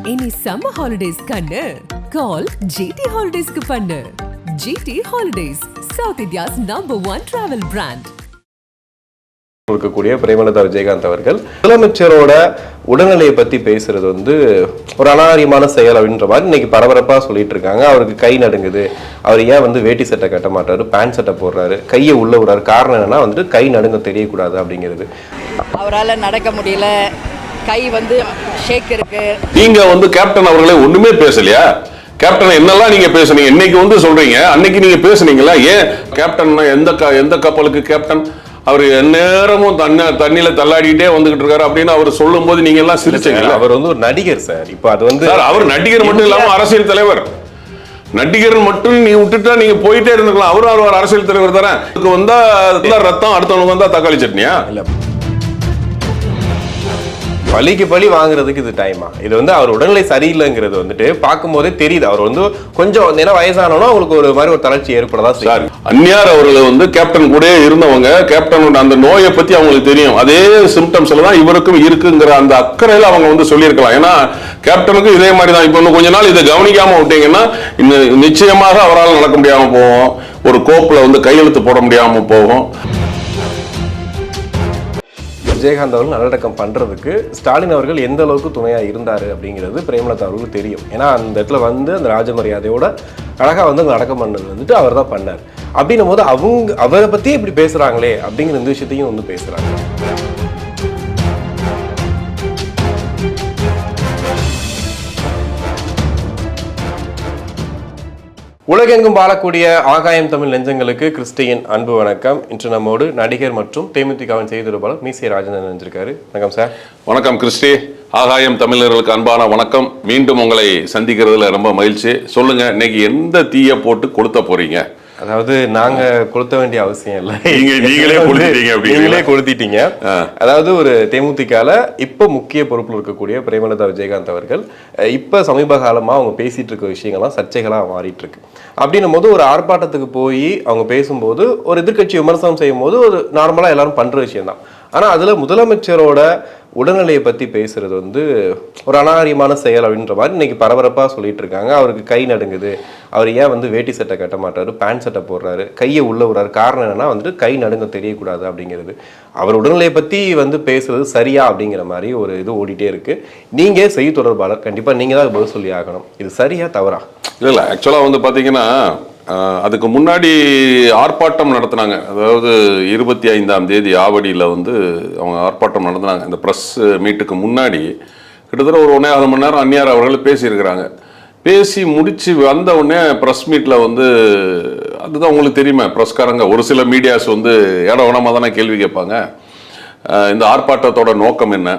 இனி summer holidays கண்ணு கால் GT ஹாலிடேஸ்க்கு பண்ணு. GT holidays, south India's #1 travel brand. இருக்கக்கூடிய பிரேமலதா விஜயகாந்த் அவர்கள் முதலமைச்சரோட உடல்நிலையை பத்தி பேசுறது வந்து ஒரு அநாகரிகமான செயல் அப்படின்ற மாதிரி இன்னைக்கு பரபரப்பா சொல்லிட்டு இருக்காங்க. அவருக்கு கை நடுங்குது, அவர் ஏன் வந்து வேட்டி சட்டை கட்ட மாட்டாரு, பேண்ட் சட்டை போடுறாரு, கையை உள்ள விடுறாரு, காரணம் என்னன்னா வந்துட்டு கை நடுங்க தெரியக்கூடாது அப்படிங்கிறது. அவரால் நடக்க முடியல, கை வந்து ஷேக் இருக்கு. நீங்க வந்து கேப்டன் அவர்களே ஒண்ணுமே பேசலையா? கேப்டன் என்னெல்லாம் நீங்க பேசுனீங்க? இன்னைக்கு வந்து சொல்றீங்க, அன்னைக்கு நீங்க பேசுனீங்களா? ஏன் கேப்டன் எந்த கப்பலுக்கு கேப்டன்? அவர் எந்நேரமும் தண்ணியில தள்ளாடிட்டே வந்துகிட்டு இருக்காரு அப்படின்னு அவர் சொல்லும் போது நீங்க எல்லாம் சிரிச்சீங்க. அவர் வந்து ஒரு நடிகர் சார். இப்ப அது வந்து அவர் நடிகர் மட்டும் இல்லாம அரசியல் தலைவர். நடிகர் மட்டும் நீ விட்டுட்டா நீங்க போயிட்டே இருந்துக்கலாம். அவரும் ஒரு அரசியல் தலைவர் தானே. இதுக்கு வந்தா ரத்தம், அடுத்தவனுக்கு வந்தா தக்காளி சட்னியா? இல்ல, பழிக்கு பழி வாங்குறதுக்கு இது டைமா? இது வந்து அவர் உடல்நிலை சரியில்லைங்கிறது வந்துட்டு பார்க்கும் போதே தெரியுது. அவர் வந்து கொஞ்சம் நேரம் வயசானோன்னா அவங்களுக்கு ஒரு மாதிரி ஒரு தளர்ச்சி ஏற்படதா சார். அந்நியார் அவர்கள் வந்து கேப்டன் கூட இருந்தவங்க, கேப்டனோட அந்த நோயை பத்தி அவங்களுக்கு தெரியும். அதே சிம்டம்ஸ்ல தான் இவருக்கும் இருக்குங்கிற அந்த அக்கறையில அவங்க வந்து சொல்லியிருக்கலாம். ஏன்னா கேப்டனுக்கும் இதே மாதிரி தான். இப்போ இன்னும் கொஞ்ச நாள் இதை கவனிக்காம விட்டீங்கன்னா நிச்சயமாக அவரால் நடக்க முடியாம போகும். ஒரு கோப்புல வந்து கையெழுத்து போட முடியாம போகும். விஜயகாந்த் அவர்கள் நல்லடக்கம் பண்றதுக்கு ஸ்டாலின் அவர்கள் எந்த அளவுக்கு துணையா இருந்தாரு அப்படிங்கிறது பிரேமலதா அவர்களுக்கு தெரியும். ஏன்னா அந்த இடத்துல வந்து அந்த ராஜமரியாதையோட அழகா வந்து அடக்கம் பண்ணது வந்துட்டு அவர் தான் பண்ணார். அப்படின்னும் போது அவரை பத்தி இப்படி பேசுறாங்களே அப்படிங்கிற இந்த விஷயத்தையும் வந்து பேசுறாங்க. உலகெங்கும் வாழக்கூடிய ஆகாயம் தமிழ் நெஞ்சங்களுக்கு கிறிஸ்டியின் அன்பு வணக்கம். இன்று நம்மோடு நடிகர் மற்றும் தேமுதிகவின் செய்தி தொடர்பாளர் மீசை ராஜேந்திரன் நினைஞ்சிருக்காரு. வணக்கம் சார். வணக்கம் கிறிஸ்டி. ஆகாயம் தமிழர்களுக்கு அன்பான வணக்கம். மீண்டும் உங்களை சந்திக்கிறதுல ரொம்ப மகிழ்ச்சி. சொல்லுங்க, இன்னைக்கு எந்த தீய போட்டு கொளுத்த போறீங்க? அதாவது நாங்க கொளுத்த வேண்டிய அவசியம் இல்லை, நீங்களே கொளுத்திட்டீங்க. அதாவது ஒரு தேமுதிகல இப்ப முக்கிய பொறுப்புல இருக்கக்கூடிய பிரேமலதா விஜயகாந்த் அவர்கள் இப்ப சமீப காலமா அவங்க பேசிட்டு இருக்க விஷயங்கள்லாம் சர்ச்சைகளா மாறிட்டு இருக்கு. அப்படின்னும் போது ஒரு ஆர்ப்பாட்டத்துக்கு போய் அவங்க பேசும்போது ஒரு எதிர்கட்சி விமர்சனம் செய்யும் போது ஒரு நார்மலா எல்லாரும் பண்ற விஷயம் தான். ஆனா அதுல முதலமைச்சரோட உடல்நிலையை பத்தி பேசுறது வந்து ஒரு அநாகரிகமான செயல் அப்படின்ற மாதிரி இன்னைக்கு பரபரப்பா சொல்லிட்டு இருக்காங்க. அவருக்கு கை நடுங்குது, அவர் ஏன் வந்து வேட்டி சட்டை கட்ட மாட்டாரு, பேண்ட் சட்டை போடுறாரு, கையை உள்ள விடுறாரு, காரணம் என்னன்னா வந்துட்டு கை நடுங்க தெரியக்கூடாது அப்படிங்கிறது. அவர் உடல்நிலையை பத்தி வந்து பேசுறது சரியா அப்படிங்கிற மாதிரி ஒரு இது ஓடிட்டே இருக்கு. நீங்க செய்தி தொடர்பாளர், கண்டிப்பா நீங்க தான் பதில் சொல்லி ஆகணும். இது சரியா தவறா? இல்ல, ஆக்சுவலா வந்து பாத்தீங்கன்னா அதுக்கு முன்னாடி ஆர்ப்பாட்டம் நடத்தினாங்க. அதாவது 25ஆம் தேதி ஆவடியில் வந்து அவங்க ஆர்ப்பாட்டம் நடத்தினாங்க. இந்த ப்ரெஸ் மீட்டுக்கு முன்னாடி கிட்டத்தட்ட ஒரு 1.5 மணி நேரம் அந்நியார் அவர்கள் பேசியிருக்கிறாங்க. பேசி முடிச்சு வந்த உடனே ப்ரெஸ் மீட்டில் வந்து அதுதான் உங்களுக்கு தெரியுமா, ப்ரெஸ்காரங்க ஒரு சில மீடியாஸ் வந்து இடவனமாக தானே கேள்வி கேட்பாங்க. இந்த ஆர்ப்பாட்டத்தோட நோக்கம் என்ன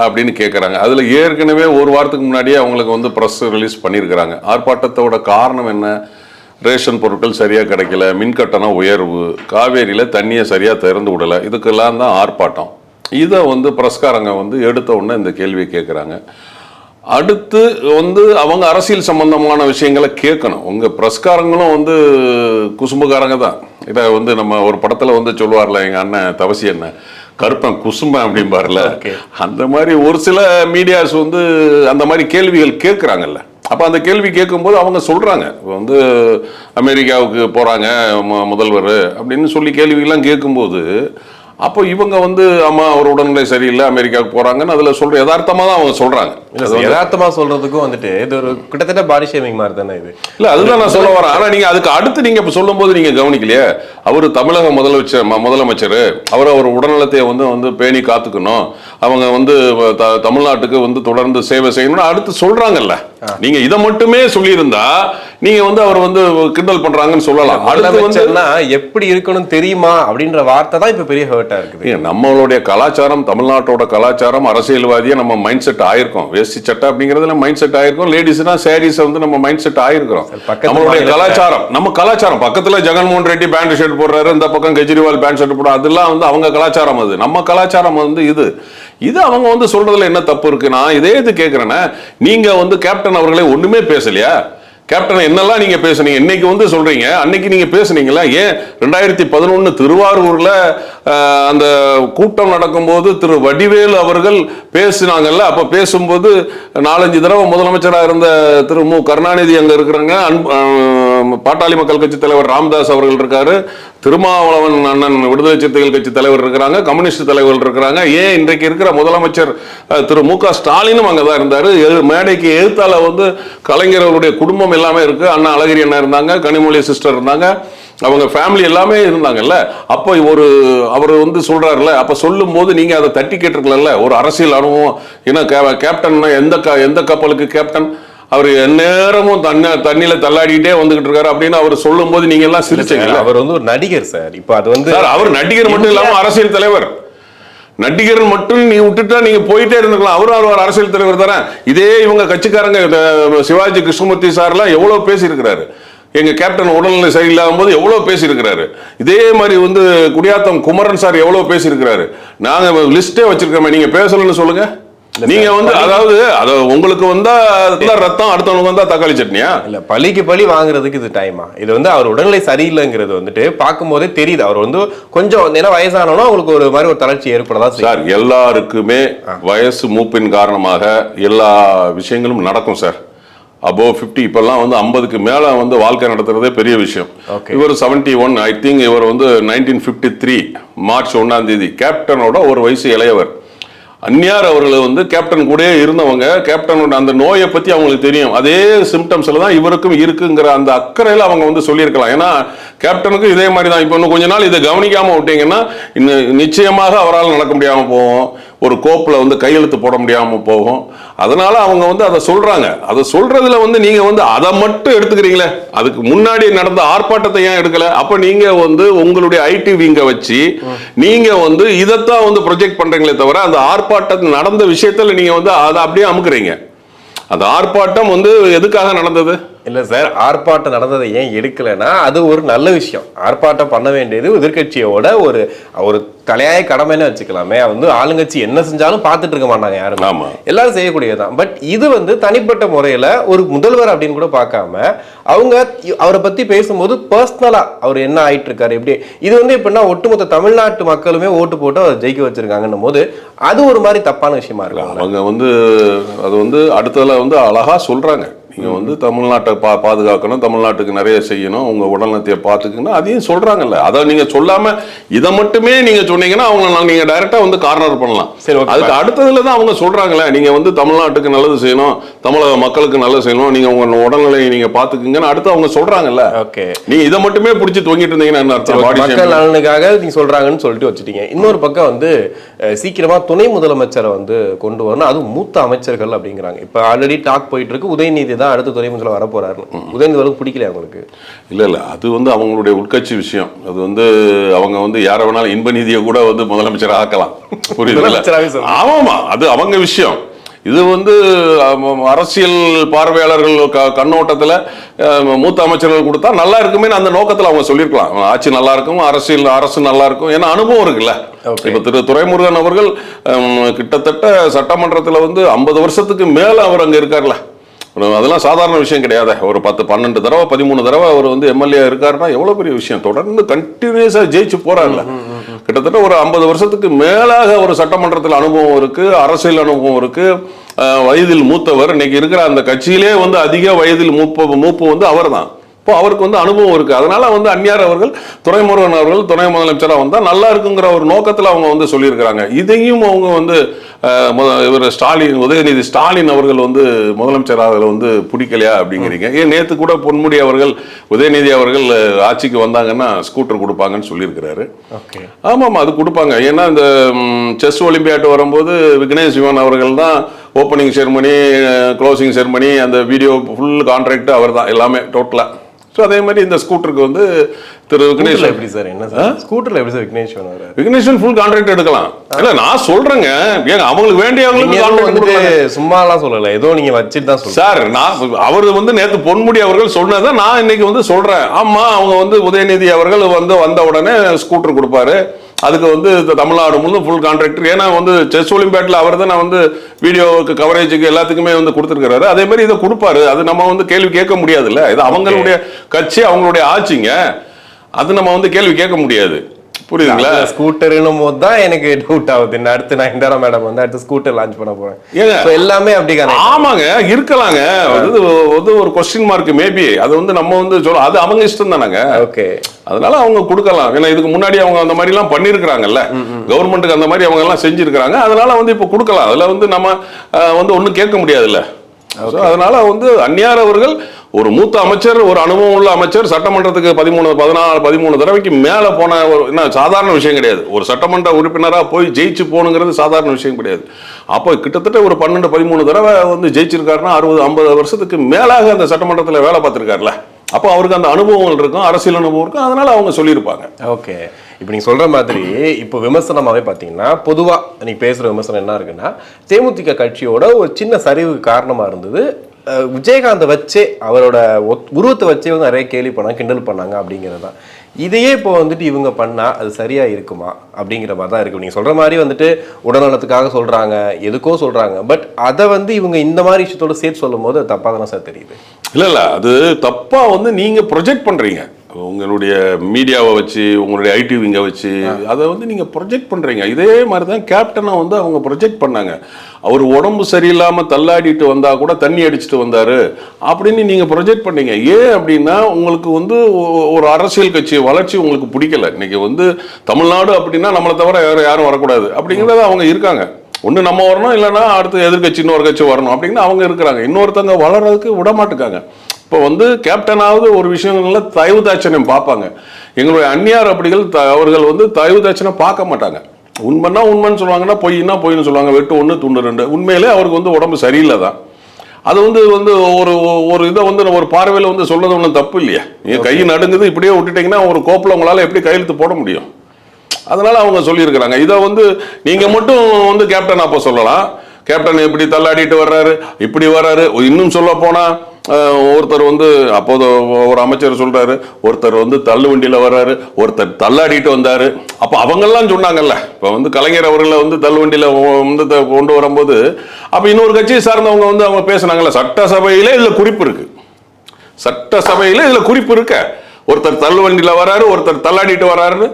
அப்படின்னு கேட்குறாங்க. அதில் ஏற்கனவே ஒரு வாரத்துக்கு முன்னாடியே அவங்களுக்கு வந்து ப்ரெஸ் ரிலீஸ் பண்ணியிருக்கிறாங்க. ஆர்ப்பாட்டத்தோட காரணம் என்ன? ரேஷன் பொருட்கள் சரியாக கிடைக்கல, மின்கட்டணம் உயர்வு, காவேரியில் தண்ணியை சரியாக திறந்து விடலை, இதுக்கெல்லாம் தான் ஆர்ப்பாட்டம். இதை வந்து பிரஸ்காரங்க வந்து எடுத்த உடனே இந்த கேள்வியை கேட்குறாங்க. அடுத்து வந்து அவங்க அரசியல் சம்பந்தமான விஷயங்களை கேட்கணும். உங்கள் பிரஸ்காரங்களும் வந்து குசும்புக்காரங்க தான். இதை வந்து நம்ம ஒரு படத்தில் வந்து சொல்லுவார்ல, எங்கள் அண்ணன் தவசி அண்ணன் கருப்பன் குசும்பன் அப்படிம்பார்ல, அந்த மாதிரி ஒரு சில மீடியாஸ் வந்து அந்த மாதிரி கேள்விகள் கேட்குறாங்கல்ல. அப்போ அந்த கேள்வி கேட்கும்போது அவங்க சொல்கிறாங்க, வந்து அமெரிக்காவுக்கு போகிறாங்க முதல்வர் அப்படின்னு சொல்லி கேள்விகள்லாம் கேட்கும்போது அப்போ இவங்க வந்து அம்மா ஒரு உடல்நிலை சரியில்லை அமெரிக்காவுக்கு போகிறாங்கன்னு அதில் சொல்கிற யதார்த்தமாக தான் அவங்க சொல்கிறாங்க. யதார்த்தமாக சொல்கிறதுக்கும் வந்துட்டு இது ஒரு கிட்டத்தட்ட பாடி ஷேமிங் மாதிரி தானே இது. இல்லை, அதுதான் நான் சொல்ல வரேன். ஆனால் நீங்கள் அதுக்கு அடுத்து நீங்கள் இப்போ சொல்லும் போது நீங்கள் கவனிக்கலையே, அவர் தமிழக முதலமைச்சர், அவர் உடல்நலத்தை வந்து பேணி காத்துக்கணும், அவங்க வந்து தமிழ்நாட்டுக்கு வந்து தொடர்ந்து சேவை செய்யணும்னு அடுத்து சொல்கிறாங்கல்ல. நீங்க இதை மட்டுமே சொல்லியிருந்தா நீங்க வந்து அவர் வந்து கிண்டல் பண்றாங்கன்னு சொல்லலாம். எப்படி இருக்கணும் தெரியுமா அப்படின்ற வார்த்தை தான் இப்ப பெரிய ஹர்ட்டா இருக்குது. நம்மளுடைய கலாச்சாரம், தமிழ்நாட்டோட கலாச்சாரம், அரசியல்வாதியா நம்ம மைண்ட் செட் ஆயிருக்கோம். வேஷ்டி சட்டை அப்படிங்கறதுல மைண்ட் செட் ஆயிருக்கும். லேடிஸ்னா சாரீஸ் வந்து நம்ம மைண்ட் செட் ஆயிருக்கிறோம். நம்மளுடைய கலாச்சாரம், நம்ம கலாச்சாரம். பக்கத்துல ஜெகன்மோகன் ரெட்டி பேண்ட் ஷர்ட் போடுறாரு, இந்த பக்கம் கெஜ்ரிவால் பேண்ட் ஷர்ட் போடுறாரு, அதெல்லாம் வந்து அவங்க கலாச்சாரம். அது நம்ம கலாச்சாரம் வந்து இது அவங்க வந்து சொல்றதுல என்ன தப்பு இருக்கு? நான் இதே இது கேட்கிறேன்னா, நீங்க வந்து கேப்டன் அவர்களே ஒண்ணுமே பேசலையா? கேப்டன் என்னெல்லாம் நீங்க பேசுனீங்க, இன்னைக்கு வந்து சொல்றீங்க, அன்னைக்கு நீங்க பேசுனீங்களா? ஏன் 2011 திருவாரூர்ல அந்த கூட்டம் நடக்கும்போது திரு வடிவேலு அவர்கள் பேசினாங்கல்ல, அப்ப பேசும்போது 4-5 தடவை முதலமைச்சராக இருந்த திரு மு கருணாநிதி அங்க இருக்கிறாங்க, பாட்டாளி மக்கள் கட்சி தலைவர் ராமதாஸ் அவர்கள் இருக்காரு, திருமாவளவன் அண்ணன் விடுதலை சிறுத்தைகள் கட்சி தலைவர் இருக்கிறாங்க, கம்யூனிஸ்ட் தலைவர்கள் இருக்கிறாங்க. ஏன் இன்றைக்கு இருக்கிற முதலமைச்சர் திரு மு க ஸ்டாலினும் அங்கதான் இருந்தாரு. மேடைக்கு எழுத்தால வந்து கலைஞர் அவருடைய குடும்பம் எல்லாமே இருக்கு. அண்ணா அழகிரி அண்ணா இருந்தாங்க, கனிமொழி சிஸ்டர் இருந்தாங்க, அவங்க ஃபேமிலி எல்லாமே இருந்தாங்கல்ல. அப்போ அவர் வந்து சொல்றாருல, அப்ப சொல்லும் போது நீங்க அதை தட்டி கேட்டிருக்கல, ஒரு அரசியல் அனுபவம். ஏன்னா கேப்டன் எந்த கப்பலுக்கு கேப்டன், அவர் எந்நேரமும் தண்ணியில தள்ளாடிட்டே வந்துகிட்டு இருக்காரு அப்படின்னு அவர் சொல்லும் போது நீங்க எல்லாம் சிரிச்சீங்க. அவர் வந்து ஒரு நடிகர் சார். இப்ப அது வந்து அவர் நடிகர் மட்டும் இல்லாம அரசியல் தலைவர். நடிகர் மட்டும் நீ விட்டுட்டா நீங்க போயிட்டே இருந்துக்கலாம். அவரும் அரசியல் தலைவர் தானே. இதே இவங்க கட்சிக்காரங்க சிவாஜி கிருஷ்ணமூர்த்தி சார்லாம் எவ்வளவு பேசியிருக்கிறாரு. எங்க கேப்டன் உடல்நிலை சரியில்லாத போது எவ்வளவு பேசியிருக்கிறாரு. இதே மாதிரி வந்து குடியாத்தம் குமரன் சார் எவ்வளவு பேசியிருக்கிறாரு. நாங்க லிஸ்டே வச்சிருக்கோமே, நீங்க பேசலன்னு சொல்லுங்க. நீங்க வந்து அதாவது உங்களுக்கு வந்தா ரத்தம், அடுத்தவங்களுக்கு வந்தா தக்காளி சட்னியா? இல்ல, பழிக்கு பழி வாங்குறதுக்கு இது டைமா? இது வந்து அவர் உடல்நிலை சரியில்லைங்கிறது வந்துட்டு பார்க்கும் போதே தெரியுது. அவர் வந்து கொஞ்சம் வயசானோன்னா அவங்களுக்கு ஒரு மாதிரி ஒரு தளர்ச்சி ஏற்படதா சார். எல்லாருக்குமே வயசு மூப்பின் காரணமாக எல்லா விஷயங்களும் நடக்கும் சார். அபோவ் 50 இப்பெல்லாம் வந்து 50க்கு மேல வந்து வாழ்க்கை நடத்துறதே பெரிய விஷயம். இவர் 71, ஐ திங்க் இவர் வந்து 1953 மார்ச் 1ஆம் தேதி. கேப்டனோட ஒரு வயசு இளையவர். அந்நியார் அவர்கள் வந்து கேப்டன் கூட இருந்தவங்க. கேப்டனோட அந்த நோயை பத்தி அவங்களுக்கு தெரியும். அதே சிம்டம்ஸ்ல தான் இவருக்கும் இருக்குங்கிற அந்த அக்கறையில அவங்க வந்து சொல்லியிருக்கலாம். ஏன்னா கேப்டனுக்கு இதே மாதிரி தான். இப்போ இன்னும் கொஞ்ச நாள் இதை கவனிக்காம விட்டீங்கன்னா நிச்சயமாக அவரால் நடக்க முடியாம போகும். ஒரு கோப்புல வந்து கையெழுத்து போட முடியாம போகும். அதனால அவங்க வந்து அதை சொல்றாங்க. அதை சொல்றதுல வந்து நீங்க வந்து அதை மட்டும் எடுத்துக்கிறீங்களே, அதுக்கு முன்னாடி நடந்த ஆர்ப்பாட்டத்தை ஏன் எடுக்கல? அப்ப நீங்க வந்து உங்களுடைய ஐடி விங்க வச்சு நீங்க வந்து இதைத்தான் வந்து ப்ரொஜெக்ட் பண்றீங்களே தவிர அந்த ஆர்ப்பாட்டம் நடந்த விஷயத்துல நீங்க வந்து அதை அப்படியே அமுக்குறீங்க. அந்த ஆர்ப்பாட்டம் வந்து எதுக்காக நடந்தது? இல்ல சார், ஆர்ப்பாட்டம் நடந்ததை ஏன் எடுக்கலைன்னா அது ஒரு நல்ல விஷயம். ஆர்ப்பாட்டம் பண்ண வேண்டியது எதிர்கட்சியோட ஒரு தலையாய கடமைன்னு வச்சுக்கலாமே. வந்து ஆளுங்கட்சி என்ன செஞ்சாலும் பார்த்துட்டு இருக்க மாட்டாங்க யாரும், எல்லாரும் செய்யக்கூடியதுதான். பட் இது வந்து தனிப்பட்ட முறையில ஒரு முதல்வர் அப்படின்னு கூட பார்க்காம அவங்க அவரை பத்தி பேசும்போது பர்சனலா அவர் என்ன ஆயிட்டு இருக்காரு, எப்படி இது வந்து எப்படின்னா ஒட்டுமொத்த தமிழ்நாட்டு மக்களுமே ஓட்டு போட்டு அவர் ஜெயிக்க வச்சிருக்காங்கன்னும் போது அது ஒரு மாதிரி தப்பான விஷயமா இருக்கு. அவங்க வந்து அது வந்து அடுத்ததுல வந்து அழகா சொல்றாங்க. நீங்க வந்து தமிழ்நாட்டை பாதுகாக்கணும், தமிழ்நாட்டுக்கு நிறைய செய்யணும், உங்க உடல்நலத்தை பார்த்துக்கணும், அதையும் சொல்றாங்கல்ல. அதை நீங்க சொல்லாம இதை மட்டுமே நீங்க சொன்னீங்கன்னா அவங்க நீங்க டைரக்டா வந்து கார்னர் பண்ணலாம். அதுக்கு அடுத்ததுல தான் அவங்க சொல்றாங்களே, நீங்க வந்து தமிழ்நாட்டுக்கு நல்லது செய்யணும், தமிழக மக்களுக்கு நல்லது செய்யணும், நீங்க உங்க உடல்நிலையை நீங்க பாத்துக்குங்கன்னு அடுத்து அவங்க சொல்றாங்கல்ல. நீங்க இதை மட்டுமே பிடிச்சி தொங்கிட்டு இருந்தீங்கன்னா மக்கள் நலனுக்காக நீங்க சொல்றாங்கன்னு சொல்லிட்டு வச்சுட்டீங்க. இன்னொரு பக்கம் வந்து சீக்கிரமா துணை முதலமைச்சரை வந்து கொண்டு வரணும், அதுவும் மூத்த அமைச்சர்கள் அப்படிங்கிறாங்க. இப்ப ஆல்ரெடி டாக் போயிட்டு இருக்கு, உதயநிதி அடுத்த துணை முதல்வர் வர போறாரு. உதயநிதி பிடிக்கல அவங்களுக்கு? இல்ல அது வந்து அவங்களுடைய உட்கட்சி விஷயம். அது வந்து அவங்க வந்து யார வேணாலும் இன்ப நிதியை கூட வந்து முதலமைச்சர் ஆக்கலாம். புரியுது? ஆமாமா, அது அவங்க விஷயம். இது வந்து அரசியல் பார்வையாளர்கள் கண்ணோட்டத்துல மூத்த அமைச்சர்கள் கொடுத்தா நல்லா இருக்குமே அந்த நோக்கத்துல அவங்க சொல்லியிருக்கலாம். ஆட்சி நல்லா இருக்கும், அரசு நல்லா இருக்கும், ஏன்னா அனுபவம் இருக்குல்ல. இப்ப திரு துரைமுருகன் அவர்கள் கிட்டத்தட்ட சட்டமன்றத்துல வந்து 50 வருஷத்துக்கு மேல அவர் அங்க இருக்காருல்ல. அதெல்லாம் சாதாரண விஷயம் கிடையாது. ஒரு 10, 12 தடவை 13 தடவை அவர் வந்து எம்எல்ஏ இருக்காருன்னா எவ்வளவு பெரிய விஷயம். தொடர்ந்து கண்டினியூஸா ஜெயிச்சு போறாங்கல்ல. கிட்டத்தட்ட ஒரு 50 வருஷத்துக்கு மேலாக ஒரு சட்டமன்றத்தில் அனுபவம் இருக்கு, அரசியல் அனுபவம் இருக்கு, வயதில் மூத்தவர். இன்னைக்கு இருக்கிற அந்த கட்சியிலே வந்து அதிக வயதில் மூப்பு வந்து அவர் தான். இப்போ அவருக்கு வந்து அனுபவம் இருக்கு. அதனால வந்து அந்நியார் அவர்கள் துரைமுருகன் அவர்கள் துணை முதலமைச்சராக வந்தா நல்லா இருக்குங்கிற ஒரு நோக்கத்துல அவங்க வந்து சொல்லியிருக்கிறாங்க. இதையும் அவங்க வந்து இவர் உதயநிதி ஸ்டாலின் அவர்கள் வந்து முதலமைச்சராக வந்து பிடிக்கலையா அப்படிங்கிறீங்க. ஏன் நேற்று கூட பொன்முடி அவர்கள் உதயநிதி அவர்கள் ஆட்சிக்கு வந்தாங்கன்னா ஸ்கூட்டர் கொடுப்பாங்கன்னு சொல்லியிருக்கிறாரு. ஆமாம், அது கொடுப்பாங்க. ஏன்னா இந்த செஸ் ஒலிம்பியாட் வரும்போது விக்னேஷ் சிவன் அவர்கள் தான் ஓப்பனிங் செரமனி, க்ளோசிங் செரமனி, அந்த வீடியோ ஃபுல் கான்ட்ராக்ட் அவர் தான் எல்லாமே டோட்டலா. ஸோ அதே மாதிரி இந்த ஸ்கூட்டருக்கு வந்து திரு விக்னேஷ் எப்படி சார் என்ன சார் ஸ்கூட்டர்ல எப்படி சார் விக்னேஷன் ஃபுல் கான்ட்ராக்ட் எடுக்கலாம்? இல்ல நான் சொல்றேங்க, ஏங்க அவங்களுக்கு வேண்டியவங்களுக்கு சும்மாலாம் சொல்லல, ஏதோ நீங்க வச்சுட்டு தான் சொல்லுங்க சார். நான் அவர் வந்து நேற்று பொன்முடி அவர்கள் சொன்னதை நான் இன்னைக்கு வந்து சொல்றேன். ஆமா, அவங்க வந்து உதயநிதி அவர்கள் வந்து வந்த உடனே ஸ்கூட்டர் கொடுப்பாரு, அதுக்கு வந்து தமிழ்நாடு முழுவதும் ஃபுல் கான்ட்ராக்டர். ஏன்னா வந்து செஸ் ஒலிம்பியாட்ல அவர் தான் வந்து வீடியோவுக்கு கவரேஜுக்கு எல்லாத்துக்குமே வந்து கொடுத்துருக்காரு. அதே மாதிரி இதை கொடுப்பாரு. அது நம்ம வந்து கேள்வி கேட்க முடியாதுல்ல. இது அவங்களுடைய கட்சி, அவங்களுடைய ஆட்சிங்க. அது நம்ம வந்து கேள்வி கேட்க முடியாது. புரியுதுங்களா? ஸ்கூட்டர்னும் போது தான் எனக்கு டவுட் ஆகுது. அடுத்து நான் இந்திரா மேடம் வந்து அடுத்து ஸ்கூட்டர் லான்ச் பண்ண போறேன். எல்லாமே அப்படி ஆமாங்க, இருக்கலாங்க. அது ஒரு கொஸ்டின் மார்க் மேபி. அது வந்து நம்ம வந்து சொல்ல, அது அவங்க இஷ்டம் தானங்க. ஓகே, அதனால அவங்க கொடுக்கலாம். ஏன்னா இதுக்கு முன்னாடி அவங்க அந்த மாதிரி எல்லாம் பண்ணிருக்காங்கல்ல, கவர்மெண்ட்டுக்கு அந்த மாதிரி அவங்க எல்லாம் செஞ்சிருக்காங்க. அதனால வந்து இப்ப கொடுக்கலாம். அதுல வந்து நம்ம வந்து ஒண்ணும் கேட்க முடியாதுல்ல. அதனால வந்து அந்நியார் அவர்கள் ஒரு மூத்த அமைச்சர், ஒரு அனுபவம் உள்ள அமைச்சர், சட்டமன்றத்துக்கு 13 தடவைக்கு மேல போன ஒரு சாதாரண விஷயம் கிடையாது. ஒரு சட்டமன்ற உறுப்பினராக போய் ஜெயிச்சு போகணுங்கிறது சாதாரண விஷயம் கிடையாது. அப்போ கிட்டத்தட்ட ஒரு 12-13 தடவை வந்து ஜெயிச்சிருக்காருன்னா 60-50 வருஷத்துக்கு மேலாக அந்த சட்டமன்றத்தில் வேலை பார்த்துருக்காருல. அப்போ அவருக்கு அந்த அனுபவங்கள் இருக்கும், அரசியல் அனுபவம் இருக்கும். அதனால அவங்க சொல்லியிருப்பாங்க. ஓகே, இப்போ நீங்க சொல்ற மாதிரி இப்போ விமர்சனமாவே பாத்தீங்கன்னா பொதுவா நீங்க பேசுற விமர்சனம் என்ன இருக்குன்னா, தேமுதிக கட்சியோட ஒரு சின்ன சரிவுக்கு காரணமா இருந்தது விஜயகாந்தை வச்சே, அவரோட உருவத்தை வச்சே வந்து நிறைய கேள்வி பண்ணாங்க, கிண்டல் பண்ணாங்க அப்படிங்கிறது தான். இதையே இப்போ வந்துட்டு இவங்க பண்ணா அது சரியா இருக்குமா அப்படிங்கிற மாதிரி தான் இருக்கு. நீங்க சொல்ற மாதிரி வந்துட்டு உடல்நலத்துக்காக சொல்றாங்க, எதுக்கோ சொல்றாங்க. பட் அதை வந்து இவங்க இந்த மாதிரி விஷயத்தோட சேர்த்து சொல்லும் போது அது தப்பா தானே சார் தெரியுது? இல்ல அது தப்பா வந்து நீங்க ப்ரொஜெக்ட் பண்றீங்க. உங்களுடைய மீடியாவை வச்சு, உங்களுடைய ஐடி விங்கை வச்சு அதை வந்து நீங்க ப்ரொஜெக்ட் பண்றீங்க. இதே மாதிரி தான் கேப்டனை வந்து அவங்க ப்ரொஜெக்ட் பண்ணாங்க. அவர் உடம்பு சரியில்லாம தள்ளாடிட்டு வந்தா கூட தண்ணி அடிச்சுட்டு வந்தாரு அப்படின்னு நீங்க ப்ரொஜெக்ட் பண்ணீங்க. ஏன் அப்படின்னா உங்களுக்கு வந்து ஒரு அரசியல் கட்சி வளர்ச்சி உங்களுக்கு பிடிக்கல. இன்னைக்கு வந்து தமிழ்நாடு அப்படின்னா நம்மளை தவிர யாரும் வரக்கூடாது அப்படிங்கிறத அவங்க இருக்காங்க. ஒன்று நம்ம வரணும், இல்லைன்னா அடுத்து எதிர்கட்சி இன்னொரு கட்சி வரணும் அப்படின்னு அவங்க இருக்கிறாங்க. இன்னொருத்தங்க வளர்றதுக்கு விட மாட்டுக்காங்க. இப்போ வந்து கேப்டனாவது ஒரு விஷயங்கள்ல தயவு தாட்சணியம் பார்ப்பாங்க. எங்களுடைய அந்நியார் அப்படிகள் அவர்கள் வந்து தயவு தாட்சணியம் பார்க்க மாட்டாங்க. உண்மைன்னா உண்மைன்னு சொல்லுவாங்கன்னா பொய்னா பொய்ன்னு சொல்லுவாங்க. வெட்டு 1 துண்டு 2. உண்மையிலே அவருக்கு வந்து உடம்பு சரியில்லை தான். அது வந்து ஒரு இதை வந்து ஒரு பார்வையில் வந்து சொல்றது ஒன்றும் தப்பு இல்லையா? நீங்கள் கை நடுங்குது இப்படியே விட்டுட்டீங்கன்னா ஒரு கோப்பில் உங்களால் எப்படி கையெழுத்து போட முடியும்? அதனால அவங்க சொல்லியிருக்கிறாங்க. இதை வந்து நீங்க மட்டும் வந்து கேப்டன் அப்போ சொல்லலாம். கேப்டன் இப்படி தள்ளாடிட்டு வர்றாரு, இப்படி வர்றாரு. இன்னும் சொல்ல போனா ஒருத்தர் வந்து அப்போது ஒரு அமைச்சர் சொல்றாரு, ஒருத்தர் வந்து தள்ளு வண்டியில வர்றாரு, ஒருத்தர் தள்ளாடிட்டு வந்தாரு. அப்ப அவங்கெல்லாம் சொன்னாங்கல்ல, இப்ப வந்து கலைஞர் அவர்களை வந்து தள்ளு வண்டியில வந்து கொண்டு வரும்போது அப்ப இன்னொரு கட்சியை சார்ந்தவங்க வந்து அவங்க பேசினாங்கல்ல. சட்டசபையிலே இதுல குறிப்பு இருக்கு. சட்டசபையில இதுல குறிப்பு இருக்க, ஒருத்தர் தள்ளு வண்டியில வர்றாரு, ஒருத்தர் தள்ளாடிட்டு வர்றாரு.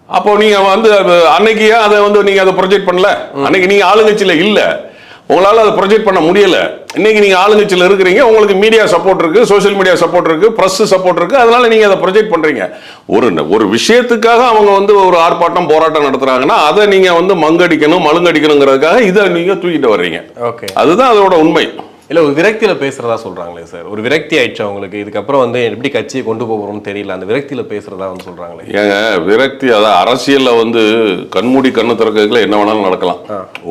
அப்போ நீங்க வந்து அன்னைக்கு ஏன் அதை வந்து நீங்க அதை ப்ரொஜெக்ட் பண்ணல? அன்னைக்கு நீங்க ஆளுங்கட்சியில இல்ல, உங்களால அதை ப்ரொஜெக்ட் பண்ண முடியல. இன்னைக்கு நீங்க ஆளுங்கட்சியில இருக்கிறீங்க, உங்களுக்கு மீடியா சப்போர்ட் இருக்கு, சோசியல் மீடியா சப்போர்ட் இருக்கு, பிரஸ் சப்போர்ட் இருக்கு. அதனால நீங்க அதை ப்ரொஜெக்ட் பண்றீங்க. ஒரு விஷயத்துக்காக அவங்க வந்து ஒரு ஆர்ப்பாட்டம் போராட்டம் நடத்துறாங்கன்னா அதை நீங்க வந்து மழுங்கடிக்கணுங்கிறதுக்காக இதை நீங்க தூக்கிட்டு வர்றீங்க. ஓகே, அதுதான் அதோட உண்மை. இல்ல ஒரு விரக்தியில பேசுறதா சொல்றாங்களே சார். ஒரு விரக்தி ஆயிடுச்சு அவங்களுக்கு, இதுக்கப்புறம் வந்து எப்படி கட்சியை கொண்டு போகிறோம்னு தெரியல, அந்த விரக்தியில பேசுறதா வந்து சொல்றாங்களே. ஏங்க விரக்தி, அதான் அரசியல்ல வந்து கண்மூடி கண்ணு திறக்கிறதுல என்ன வேணாலும் நடக்கலாம்.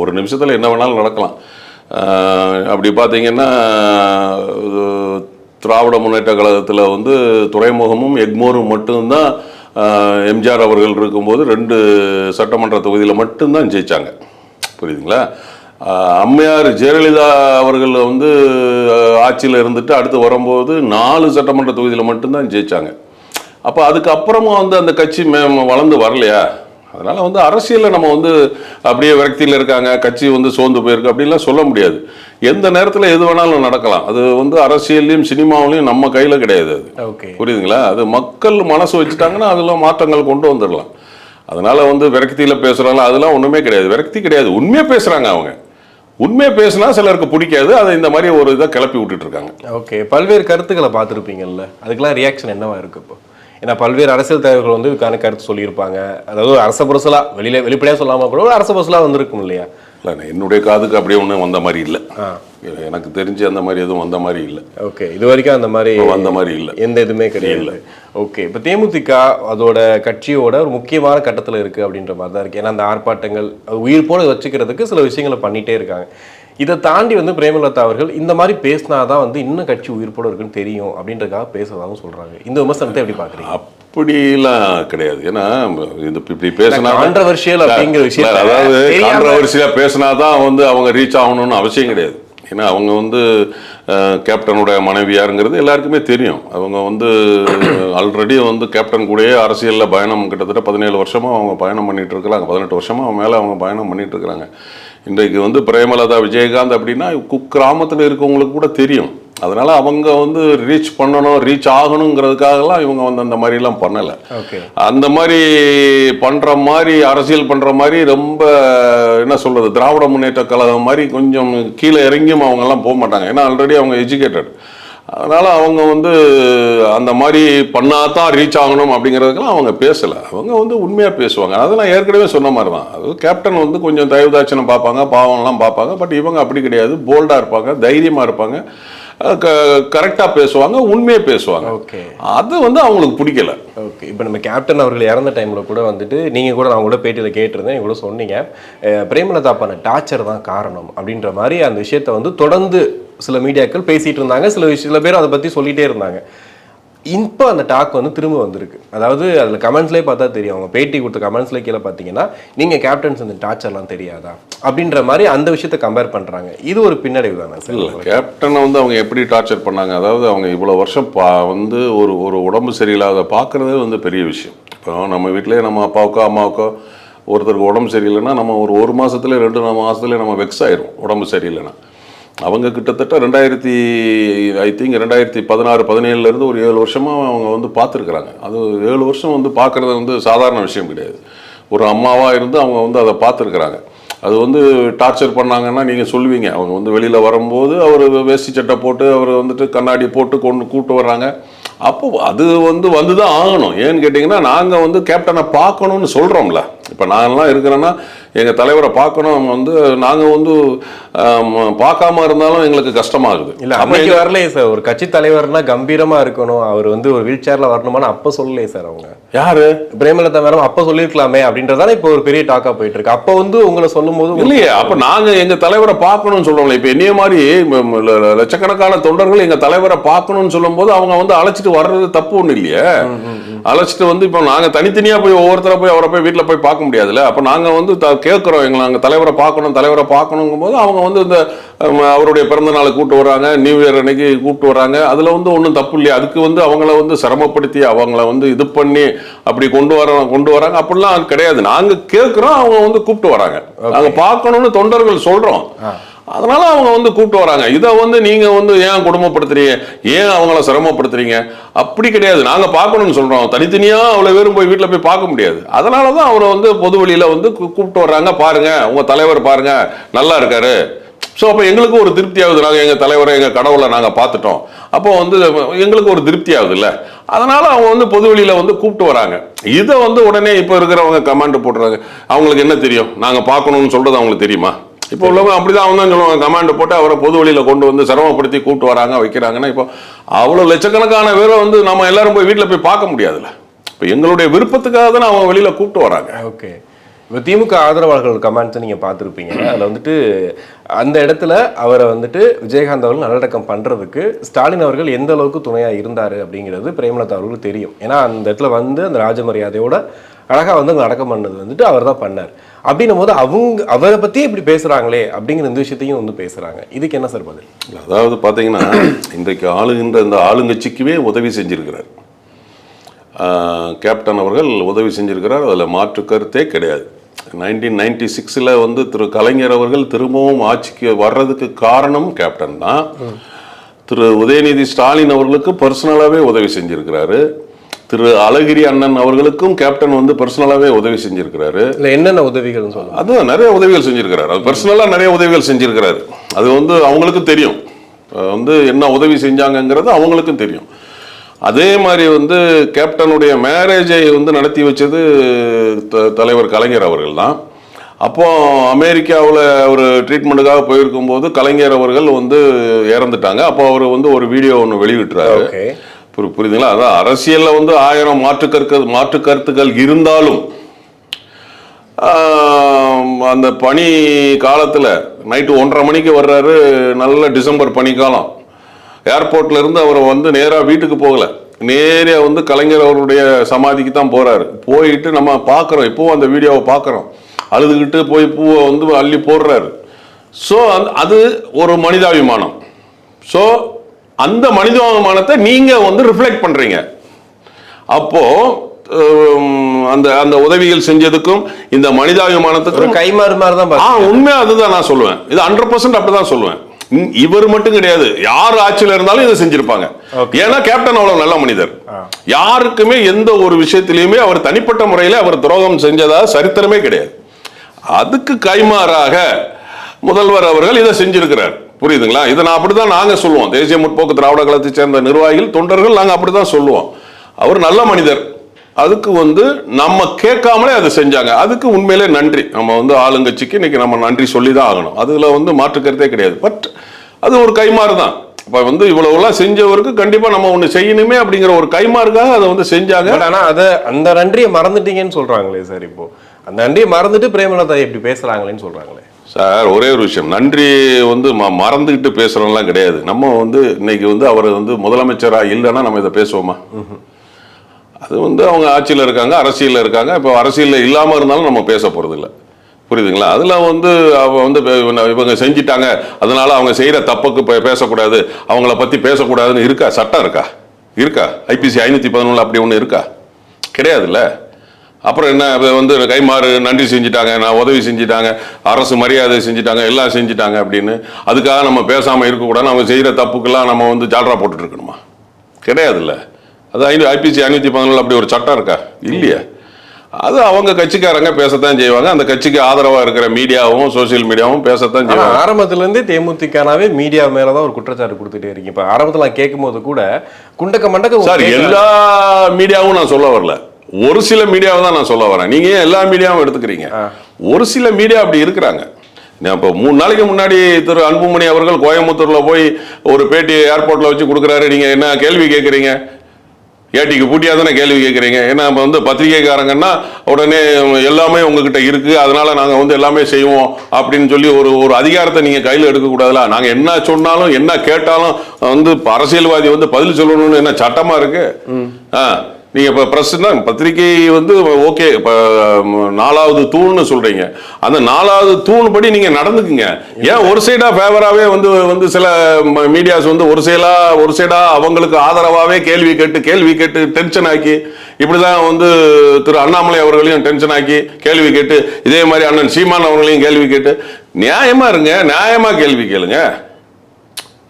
ஒரு நிமிஷத்துல என்ன வேணாலும் நடக்கலாம். அப்படி பார்த்தீங்கன்னா திராவிட முன்னேற்ற கழகத்தில் வந்து துறைமுகமும் எக்மோரும் மட்டும்தான் எம்ஜிஆர் அவர்கள் இருக்கும்போது 2 சட்டமன்ற தொகுதியில் மட்டும்தான் ஜெயிச்சாங்க. புரியுதுங்களா? அம்மையார் ஜெயலலிதா அவர்கள் வந்து ஆட்சியில் இருந்துட்டு அடுத்து வரும்போது 4 சட்டமன்ற தொகுதியில் மட்டும்தான் ஜெயிச்சாங்க. அப்போ அதுக்கப்புறமா வந்து அந்த கட்சி வளர்ந்து வரலையா? அதனால வந்து அரசியலில் நம்ம வந்து அப்படியே விரக்தியில் இருக்காங்க, கட்சி வந்து சோர்ந்து போயிருக்கு அப்படின்லாம் சொல்ல முடியாது. எந்த நேரத்தில் எது வேணாலும் நடக்கலாம். அது வந்து அரசியல்லையும் சினிமாவிலையும் நம்ம கையில் கிடையாது. அது புரியுதுங்களா? அது மக்கள் மனசு வச்சுட்டாங்கன்னா அதில் மாற்றங்கள் கொண்டு வந்துடலாம். அதனால வந்து விரக்தியில் பேசுகிறாங்க, அதெல்லாம் ஒன்றுமே கிடையாது. விரக்தி கிடையாது, உண்மையாக பேசுகிறாங்க. அவங்க உண்மையை பேசினா சிலருக்கு பிடிக்காது, அதை இந்த மாதிரி ஒரு இதை கிளப்பி விட்டுட்டு இருக்காங்க. ஓகே, பல்வேறு கருத்துக்களை பார்த்துருப்பீங்கல்ல, அதுக்கெல்லாம் ரியாக்ஷன் என்னவா இருக்கு இப்போ? ஏன்னா பல்வேறு அரசியல் தலைவர்கள் வந்து இதுக்கான கருத்து சொல்லியிருப்பாங்க. அதாவது அரச புரசலா வெளிப்படையாக சொல்லாமல் கூட ஒரு அரச புரசலா வந்திருக்கும் இல்லையா? இல்லை, என்னுடைய காதுக்கு அப்படியே ஒன்றும் வந்த மாதிரி இல்லை. எனக்கு தெரிஞ்சு அந்த மாதிரி எதுவும் வந்த மாதிரி இல்லை. ஓகே, இது வரைக்கும் அந்த மாதிரி வந்த மாதிரி இல்லை, எந்த இதுவுமே கிடையாது. ஓகே, இப்போ தேமுதிக அதோட கட்சியோட ஒரு முக்கியமான கட்டத்தில் இருக்குது அப்படின்ற மாதிரி தான் இருக்குது. ஏன்னா அந்த ஆர்ப்பாட்டங்கள் உயிர் போல வச்சுக்கிறதுக்கு சில விஷயங்களை பண்ணிகிட்டே இருக்காங்க. இதை தாண்டி வந்து பிரேமலதா அவர்கள் இந்த மாதிரி பேசினாதான் வந்து இன்னும் கட்சி உயிர் போட இருக்குன்னு தெரியும் அப்படின்றதுக்காக பேசுறதாகவும் சொல்கிறாங்க. இந்த விமர்சனத்தை எப்படி பார்க்குறீங்க? அப்படிலாம் கிடையாது. ஏன்னா இப்படி பேசினா கான்ட்ரோவர்ஷியல் அப்படிங்கிற விஷயம், அதாவது கான்ட்ரோவர்ஷியலா பேசினாதான் வந்து அவங்க ரீச் ஆகணும்னு அவசியம் கிடையாது. ஏன்னா அவங்க வந்து கேப்டனுடைய மனைவியாருங்கிறது எல்லாருக்குமே தெரியும். அவங்க வந்து ஆல்ரெடி வந்து கேப்டன் கூடயே அரசியலில் பயணம் கிட்டத்தட்ட 17 வருஷமாக அவங்க பயணம் பண்ணிகிட்டு இருக்கிறாங்க, 18 வருஷமாக அவங்க மேலே அவங்க பயணம் பண்ணிகிட்டு இருக்கிறாங்க. இன்றைக்கு வந்து பிரேமலதா விஜயகாந்த் அப்படின்னா கிராமத்தில் இருக்கவங்களுக்கு கூட தெரியும். அதனால அவங்க வந்து ரீச் பண்ணணும், ரீச் ஆகணுங்கிறதுக்காகலாம் இவங்க வந்து அந்த மாதிரிலாம் பண்ணலை. அந்த மாதிரி பண்ணுற மாதிரி அரசியல் பண்ணுற மாதிரி ரொம்ப என்ன சொல்கிறது, திராவிட முன்னேற்ற கழகம் மாதிரி கொஞ்சம் கீழே இறங்கியும் அவங்கெல்லாம் போக மாட்டாங்க. ஏன்னா ஆல்ரெடி அவங்க எஜுகேட்டட். அதனால் அவங்க வந்து அந்த மாதிரி பண்ணாதான் ரீச் ஆகணும் அப்படிங்கிறதுக்கெல்லாம் அவங்க பேசலை. அவங்க வந்து உண்மையாக பேசுவாங்க. அதெல்லாம் ஏற்கனவே சொன்ன மாதிரி தான். அது கேப்டன் வந்து கொஞ்சம் தயவுதாட்சணம் பார்ப்பாங்க, பாவம்லாம் பார்ப்பாங்க. பட் இவங்க அப்படி கிடையாது. போல்டாக இருப்பாங்க, தைரியமாக இருப்பாங்க, கரெக்டாக பேசுவாங்க, உண்மையாக பேசுவாங்க. ஓகே, அது வந்து அவங்களுக்கு பிடிக்கல. ஓகே, இப்போ நம்ம கேப்டன் அவர்கள் இறந்த டைமில் கூட வந்துட்டு நீங்கள் கூட நான் கூட பேட்டியில் கேட்டிருந்தேன், நீங்கள் கூட சொன்னீங்க பிரேமலதா பண்ண டார்ச்சர் தான் காரணம் அப்படின்ற மாதிரி அந்த விஷயத்த வந்து தொடர்ந்து சில மீடியாக்கள் பேசிகிட்டு இருந்தாங்க. சில பேர் அதை பற்றி சொல்லிகிட்டே இருந்தாங்க. இப்போ அந்த டாக் வந்து திரும்ப வந்திருக்கு. அதாவது அதில் கமெண்ட்ஸ்லேயே பார்த்தா தெரியும், அவங்க பேட்டி கொடுத்த கமெண்ட்ஸ்லேயே கீழே பார்த்தீங்கன்னா நீங்கள் கேப்டன்ஸ் அந்த டார்ச்சர்லாம் தெரியாதா அப்படின்ற மாதிரி அந்த விஷயத்தை கம்பேர் பண்ணுறாங்க. இது ஒரு பின்னடைவு தானே சார்? இல்லை, கேப்டனை வந்து அவங்க எப்படி டார்ச்சர் பண்ணாங்க, அதாவது அவங்க இவ்வளோ வருஷம் வந்து ஒரு உடம்பு சரியில்லாத பார்க்குறதே வந்து பெரிய விஷயம். இப்போ நம்ம வீட்டிலே நம்ம அப்பாவுக்கோ அம்மாவுக்கோ ஒருத்தருக்கு உடம்பு சரியில்லைன்னா நம்ம ஒரு மாதத்துல 2 மாதத்துல நம்ம வெக்ஸ் ஆயிரும் உடம்பு சரியில்லைன்னா. அவங்க கிட்டத்தட்ட 2016-17 ஒரு 7 வருஷமாக அவங்க வந்து பார்த்துருக்குறாங்க. அது 7 வருஷம் வந்து பார்க்குறது வந்து சாதாரண விஷயம் கிடையாது. ஒரு அம்மாவாக இருந்து அவங்க வந்து அதை பார்த்துருக்குறாங்க. அது வந்து டார்ச்சர் பண்ணாங்கன்னா நீங்கள் சொல்லுவீங்க, அவங்க வந்து வெளியில் வரும்போது அவர் வேஷ்டி சட்டை போட்டு அவர் வந்துட்டு கண்ணாடி போட்டு கூப்பிட்டு வர்றாங்க. அப்போ அது வந்து தான் ஆகணும். ஏன்னு கேட்டிங்கன்னா நாங்கள் வந்து கேப்டனை பார்க்கணுன்னு சொல்கிறோம்ல. இப்போ நான்லாம் இருக்கிறேன்னா எங்கள் தலைவரை பார்க்கணும், வந்து நாங்கள் வந்து பார்க்காம இருந்தாலும் எங்களுக்கு கஷ்டமாகுது. இல்லை, அப்படி வரலையே சார். ஒரு கட்சி தலைவர்னா கம்பீரமாக இருக்கணும், அவர் வந்து ஒரு வீல் சேரில் வரணுமான்னு அப்போ சொல்லலையே சார். அவங்க யாரு, பிரேமலதா மேடம் அப்போ சொல்லியிருக்கலாமே அப்படின்றதால இப்போ ஒரு பெரிய டாக்காக போயிட்டு இருக்கு. அப்போ வந்து உங்களை சொல்லும் போது இல்லையே, அப்போ நாங்கள் எங்கள் தலைவரை பார்க்கணும்னு சொல்கிறோம்ல. இப்போ என்னைய மாதிரி லட்சக்கணக்கான தொண்டர்கள் எங்கள் தலைவரை பார்க்கணும்னு சொல்லும் போது அவங்க வந்து அழைச்சிட்டு வர்றது தப்பு ஒன்றும் இல்லையே. அழைச்சிட்டு வந்து இப்போ நாங்கள் தனித்தனியாக போய் ஒவ்வொருத்தரை போய் அவரை போய் வீட்டில் போய் பார்க்க முடியாதுல்ல. அப்போ நாங்கள் வந்து கேட்குறோம், நாங்கள் தலைவரை பார்க்கணுங்கும் போது அவங்க வந்து இந்த அவருடைய பிறந்த நாளை கூப்பிட்டு வர்றாங்க, நியூ இயர் அன்னைக்கு கூப்பிட்டு வர்றாங்க. அதில் வந்து ஒன்றும் தப்பு இல்லையா? அதுக்கு வந்து அவங்கள வந்து சிரமப்படுத்தி அவங்கள வந்து இது பண்ணி அப்படி கொண்டு வராங்க அப்படிலாம் கிடையாது. நாங்கள் கேட்குறோம், அவங்க வந்து கூப்பிட்டு வராங்க. நாங்கள் பார்க்கணும்னு தொண்டர்கள் சொல்கிறோம், அதனால அவங்க வந்து கூப்பிட்டு வராங்க. இதை வந்து நீங்க வந்து ஏன் கொடுமைப்படுத்துறீங்க, ஏன் அவங்கள சிரமப்படுத்துறீங்க? அப்படி கிடையாது. நாங்க பார்க்கணும்னு சொல்றோம். தனித்தனியா அவ்வளவு பேரும் போய் வீட்டில் போய் பார்க்க முடியாது. அதனாலதான் அவரை வந்து பொது வழியில வந்து கூப்பிட்டு வர்றாங்க. பாருங்க, உங்க தலைவர் பாருங்க நல்லா இருக்காரு. ஸோ அப்போ எங்களுக்கு ஒரு திருப்தி ஆகுது. நாங்கள் எங்கள் தலைவரை எங்கள் கடவுளை நாங்கள் பார்த்துட்டோம். அப்போ வந்து எங்களுக்கு ஒரு திருப்தி ஆகுது இல்லை. அதனால அவங்க வந்து பொது வழியில வந்து கூப்பிட்டு வராங்க. இதை வந்து உடனே இப்போ இருக்கிறவங்க கமெண்ட் போட்டுறாங்க. அவங்களுக்கு என்ன தெரியும், நாங்கள் பார்க்கணும்னு சொல்றது அவங்களுக்கு தெரியுமா? இப்போ உள்ளவங்க அப்படிதான் அவங்க தான் சொல்லுவாங்க. கமாண்ட் போட்டு அவரை பொது வழியில கொண்டு வந்து சிரமப்படுத்தி கூப்பிட்டு வராங்க, வைக்கிறாங்கன்னா இப்போ அவ்வளோ லட்சக்கணக்கான பேரை வந்து நம்ம எல்லாரும் போய் வீட்டில் போய் பார்க்க முடியாதுல்ல. இப்போ எங்களுடைய விருப்பத்துக்காக தானே அவங்க வெளியில கூப்பிட்டு வராங்க. ஓகே, இப்போ திமுக ஆதரவாளர்கள் கமெண்ட்ஸ் நீங்கள் பார்த்துருப்பீங்க. அதில் வந்துட்டு அந்த இடத்துல அவரை வந்துட்டு விஜயகாந்த் அவர்கள் நல்லடக்கம் பண்ணுறதுக்கு ஸ்டாலின் அவர்கள் எந்த அளவுக்கு துணையாக இருந்தார் அப்படிங்கிறது பிரேமலதா அவர்களுக்கு தெரியும். ஏன்னா அந்த இடத்துல வந்து அந்த ராஜமரியாதையோட அழகாக வந்து அங்கே அடக்கம் பண்ணது வந்துட்டு அவர் தான் பண்ணார். அப்படின்னும் போது அவரை பற்றி இப்படி பேசுகிறாங்களே அப்படிங்கிற இந்த விஷயத்தையும் வந்து பேசுகிறாங்க. இதுக்கு என்ன சார் பதில்? அதாவது பார்த்தீங்கன்னா இன்றைக்கு ஆளுகின்ற இந்த ஆளுங்கட்சிக்குவே உதவி செஞ்சிருக்கிறார் கேப்டன் அவர்கள், உதவி செஞ்சிருக்கிறார். அதில் மாற்று கருத்தே கிடையாது. 1996 வந்து திரு கலைஞர் அவர்கள் திரும்பவும் ஆட்சிக்கு வர்றதுக்கு காரணம் கேப்டன் தான். திரு உதயநிதி ஸ்டாலின் அவர்களுக்கு பர்சனலாகவே உதவி செஞ்சிருக்கிறாரு. திரு அழகிரி அண்ணன் அவர்களுக்கும் கேப்டன் வந்து பர்சனலாகவே உதவி செஞ்சிருக்கிறாரு. என்னென்ன உதவிகள் சொல்லுங்க? அதுதான் நிறைய உதவிகள் செஞ்சிருக்கிறாரு. அது பர்சனலாக நிறைய உதவிகள் செஞ்சிருக்கிறாரு. அது வந்து அவங்களுக்கும் தெரியும், வந்து என்ன உதவி செஞ்சாங்கங்கிறது அவங்களுக்கும் தெரியும். அதே மாதிரி வந்து கேப்டனுடைய மேரேஜை வந்து நடத்தி வச்சது தலைவர் கலைஞர் அவர்கள் தான். அப்போ அமெரிக்காவில் ஒரு ட்ரீட்மெண்ட்டுக்காக போயிருக்கும் போது கலைஞர் அவர்கள் வந்து இறந்துட்டாங்க. அப்போ அவர் வந்து ஒரு வீடியோ ஒன்று வெளியிட்டுறாரு. புரியுதுங்களா? அதான் அரசியலில் வந்து 1000 மாற்று கருத்துக்கள் இருந்தாலும் அந்த பனி காலத்தில் நைட்டு 1:30 மணிக்கு வர்றாரு. நல்ல டிசம்பர் பனிக்காலம். ஏர்போர்ட்ல இருந்து அவர் வந்து நேராக வீட்டுக்கு போகல, நேராக வந்து கலைஞர் அவருடைய சமாதிக்கு தான் போறாரு. போயிட்டு நம்ம பார்க்குறோம், இப்போவும் அந்த வீடியோவை பார்க்குறோம். அழுதுகிட்டு போய் பூவை வந்து அள்ளி போடுறாரு. ஸோ அது ஒரு மனிதாபிமானம். ஸோ அந்த மனிதாபிமானத்தை நீங்க வந்து ரிஃப்ளெக்ட் பண்றீங்க. அப்போ அந்த அந்த உதவிகள் செஞ்சதுக்கும் இந்த மனிதாபிமானத்துக்கும் கைமாறு மாதிரி தான். உண்மையா அதுதான் நான் சொல்லுவேன். இது 100% அப்படிதான் சொல்லுவேன். இவர் மட்டும் கிடையாது, யார் ஆட்சியில் இருந்தாலும் இதை செஞ்சிருப்பாங்க. ஏன்னா கேப்டன் அவ்வளவு நல்ல மனிதர். யாருக்குமே எந்த ஒரு விஷயத்திலையுமே அவர் தனிப்பட்ட முறையில் அவர் துரோகம் செஞ்சதா சரித்திரமே கிடையாது. அதுக்கு கைமாறாக முதல்வர் அவர்கள் இதை செஞ்சிருக்கிறார். புரியுதுங்களா? இதை நான் அப்படிதான் நாங்க சொல்லுவோம். தேசிய முற்போக்கு திராவிட கழகத்தை சேர்ந்த நிர்வாகிகள் தொண்டர்கள் நாங்க அப்படிதான் சொல்லுவோம். அவர் நல்ல மனிதர். அதுக்கு வந்து நம்ம கேட்காமலே அதை செஞ்சாங்க. அதுக்கு உண்மையிலே நன்றி. நம்ம வந்து ஆளுங்கட்சிக்கு இன்னைக்கு நம்ம நன்றி சொல்லிதான் ஆகணும். அதுல வந்து மாற்று கருத்தே கிடையாது. பட் அது ஒரு கைமாறு தான். இப்ப வந்து இவ்வளவுலாம் செஞ்சவருக்கு கண்டிப்பா நம்ம ஒண்ணு செய்யணுமே அப்படிங்கிற ஒரு கைமாறுக்காக அதை வந்து செஞ்சாங்க. ஆனா அதை அந்த நன்றியை மறந்துட்டீங்கன்னு சொல்றாங்களே சார். இப்போ அந்த நன்றியை மறந்துட்டு பிரேமலதா எப்படி பேசுறாங்களேன்னு சொல்றாங்களே சார். ஒரே ஒரு விஷயம், நன்றி வந்து மறந்துகிட்டு பேசுறோம்லாம் கிடையாது. நம்ம வந்து இன்னைக்கு வந்து அவர் வந்து முதலமைச்சரா இல்லைன்னா நம்ம இதை பேசுவோமா? அது வந்து அவங்க ஆட்சியில் இருக்காங்க, அரசியலில் இருக்காங்க. இப்போ அரசியலில் இல்லாமல் இருந்தாலும் நம்ம பேச போகிறது இல்லை. புரியுதுங்களா? அதில் வந்து அவங்க வந்து இவங்க செஞ்சிட்டாங்க, அதனால அவங்க செய்கிற தப்புக்கு பேசக்கூடாது, அவங்கள பற்றி பேசக்கூடாதுன்னு இருக்கா? சட்டம் இருக்கா? ஐபிசி 511 அப்படி ஒன்று இருக்கா? கிடையாதுல்ல. அப்புறம் என்ன வந்து கைமாறு நன்றி செஞ்சுட்டாங்க, நான் உதவி செஞ்சுட்டாங்க, அரசு மரியாதை செஞ்சுட்டாங்க, எல்லாம் செஞ்சுட்டாங்க அப்படின்னு அதுக்காக நம்ம பேசாமல் இருக்கக்கூடாது. அவங்க செய்கிற தப்புக்கெல்லாம் நம்ம வந்து ஜால்ரா போட்டுட்டு இருக்கணுமா? கிடையாதுல்ல. அது ஐபிசி 511 அப்படி ஒரு சட்டம் இருக்கா? இல்லையா? அது அவங்க கட்சிக்காரங்க பேசத்தான் செய்வாங்க. அந்த கட்சிக்கு ஆதரவா இருக்கிற மீடியாவும் சோசியல் மீடியாவும் பேசத்தான் செய்வாங்க. ஆரம்பத்துல இருந்தே தேமுதிகனாவே மீடியா மேலதான் ஒரு குற்றச்சாட்டு கொடுத்துட்டே இருக்கீங்க. இப்ப ஆரம்பத்துல நான் கேட்கும் போது கூட குண்டக்க மண்டக்க சார், எல்லா மீடியாவும் நான் சொல்ல வரல, ஒரு சில மீடியாவை தான் நான் சொல்ல வரேன். நீங்க எல்லா மீடியாவும் எடுத்துக்கிறீங்க. ஒரு சில மீடியா அப்படி இருக்கிறாங்க. இப்போ 3 நாளைக்கு முன்னாடி திரு அன்புமணி அவர்கள் கோயம்புத்தூர்ல போய் ஒரு பேட்டி ஏர்போர்ட்ல வச்சு கொடுக்குறாரு. நீங்க என்ன கேள்வி கேட்குறீங்க? ஏடிக்கு பூட்டியா தானே கேள்வி கேட்குறீங்க. ஏன்னா இப்போ வந்து பத்திரிகைக்காரங்கன்னா உடனே எல்லாமே உங்ககிட்ட இருக்கு, அதனால நாங்கள் வந்து எல்லாமே செய்வோம் அப்படின்னு சொல்லி ஒரு அதிகாரத்தை நீங்க கையில் எடுக்கக்கூடாதுல. நாங்கள் என்ன சொன்னாலும் என்ன கேட்டாலும் வந்து அரசியல்வாதி வந்து பதில் சொல்லணும்னு என்ன சட்டமா இருக்கு? நீங்க இப்ப பிரஸ்னா பத்திரிகை வந்து ஓகே, இப்ப 4வது தூண்னு சொல்றீங்க. அந்த 4வது தூண் படி நீங்க நடந்துக்குங்க. ஏன் ஒரு சைடா ஃபேவராவே வந்து சில மீடியாஸ் வந்து ஒரு சைடா அவங்களுக்கு ஆதரவாவே கேள்வி கேட்டு டென்ஷன் ஆக்கி, இப்படிதான் வந்து திரு அண்ணாமலை அவர்களையும் டென்ஷன் ஆக்கி கேள்வி கேட்டு, இதே மாதிரி அண்ணன் சீமான் அவர்களையும் கேள்வி கேட்டு, நியாயமா இருங்க, நியாயமா கேள்வி கேளுங்க.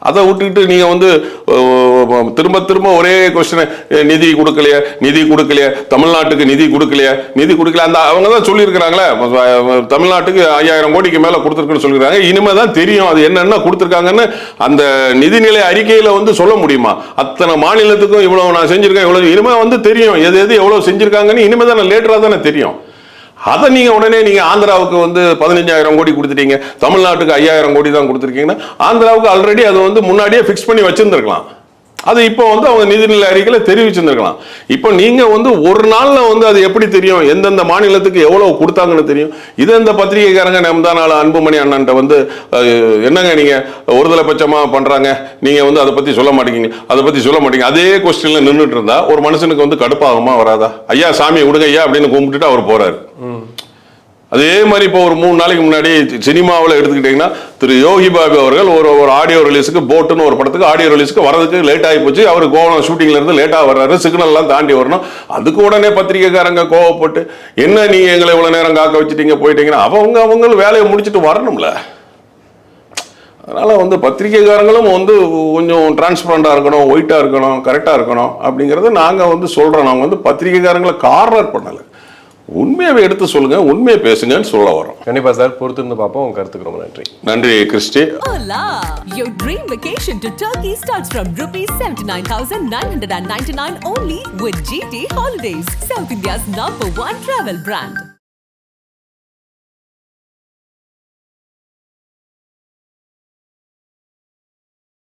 அதை விட்டுக்கிட்டு நீங்க வந்து திரும்ப ஒரே கொஸ்டின், நிதி கொடுக்கலையா, தமிழ்நாட்டுக்கு நிதி கொடுக்கலையா, அந்த அவங்க தான் சொல்லியிருக்கிறாங்களே, தமிழ்நாட்டுக்கு 5000 கோடிக்கு மேல கொடுத்துருக்குன்னு சொல்லியிருக்காங்க. இனிமே தான் தெரியும் அது என்னென்ன கொடுத்துருக்காங்கன்னு. அந்த நிதிநிலை அறிக்கையில வந்து சொல்ல முடியுமா? அத்தனை மாநிலத்துக்கும் இவ்வளவு நான் செஞ்சிருக்கேன், இவ்வளவு இனிமே வந்து தெரியும், எது எவ்வளவு செஞ்சிருக்காங்கன்னு இனிமே தானே லேட்டரா தானே தெரியும். அதை நீங்க உடனே நீங்க ஆந்திராவுக்கு வந்து 15000 கோடி கொடுத்துட்டீங்க, தமிழ்நாட்டுக்கு 5000 கோடி தான் கொடுத்துருக்கீங்கன்னா, ஆந்திராவுக்கு ஆல்ரெடி அது வந்து முன்னாடியே பிக்ஸ் பண்ணி வச்சிருந்திருக்கலாம். அது இப்போ வந்து அவங்க நிதிநிலை அறிக்கையில தெரிவிச்சிருந்திருக்கலாம். இப்போ நீங்க வந்து ஒரு நாள்ல வந்து அது எப்படி தெரியும் எந்தெந்த மாநிலத்துக்கு எவ்வளவு கொடுத்தாங்கன்னு தெரியும்? இது இந்த பத்திரிகைக்காரங்க நம்ம நாள் அன்புமணி அண்ணன்ட்ட வந்து என்னங்க நீங்க ஒருதலை பட்சமா பண்றாங்க, நீங்க வந்து அதை பத்தி சொல்ல மாட்டீங்க, அதே கொஸ்டின்ல நின்றுட்டு இருந்தா ஒரு மனுஷனுக்கு வந்து கடுப்பாகுமா வராதா? ஐயா சாமியை விடுங்க ஐயா அப்படின்னு கும்பிட்டுட்டு அவர் போறாரு. அதே மாதிரி இப்போ ஒரு 3 நாளைக்கு முன்னாடி சினிமாவில் எடுத்துக்கிட்டீங்கன்னா திரு யோகி பாபு அவர்கள் ஒரு ஆடியோ ரிலீஸுக்கு போட்டுன்னு ஒரு படத்துக்கு ஆடியோ ரிலீஸுக்கு வரதுக்கு லேட் ஆகி போச்சு. அவர் கோவம் ஷூட்டிங்ல இருந்து லேட்டாக வர்றாரு, சிக்னல்லாம் தாண்டி வரணும். அதுக்கு உடனே பத்திரிகைக்காரங்க கோவப்பட்டு என்ன நீங்க எங்களை இவ்வளவு நேரம் காக்க வச்சுட்டீங்க போயிட்டீங்கன்னா அவங்களும் வேலையை முடிச்சுட்டு வரணும்ல. அதனால வந்து பத்திரிகைக்காரங்களும் வந்து கொஞ்சம் டிரான்ஸ்பரண்டா இருக்கணும், ஒயிட்டா இருக்கணும், கரெக்டா இருக்கணும் அப்படிங்கறத நாங்க வந்து சொல்றோம். நாங்க வந்து பத்திரிகைக்காரங்களை கார்னர் பண்ணல, உண்மையை எடுத்து சொல்லுங்க, உண்மையை பேசுங்கன்னு சொல்ல வரோம். கண்டிப்பா சார், பொறுத்து இருந்து பார்ப்போம். உங்க கருத்துக்கு ரொம்ப நன்றி. நன்றி Christie. Hola! Your dream vacation to Turkey starts from ₹79,999 only with GT Holidays, South India's #1 travel brand.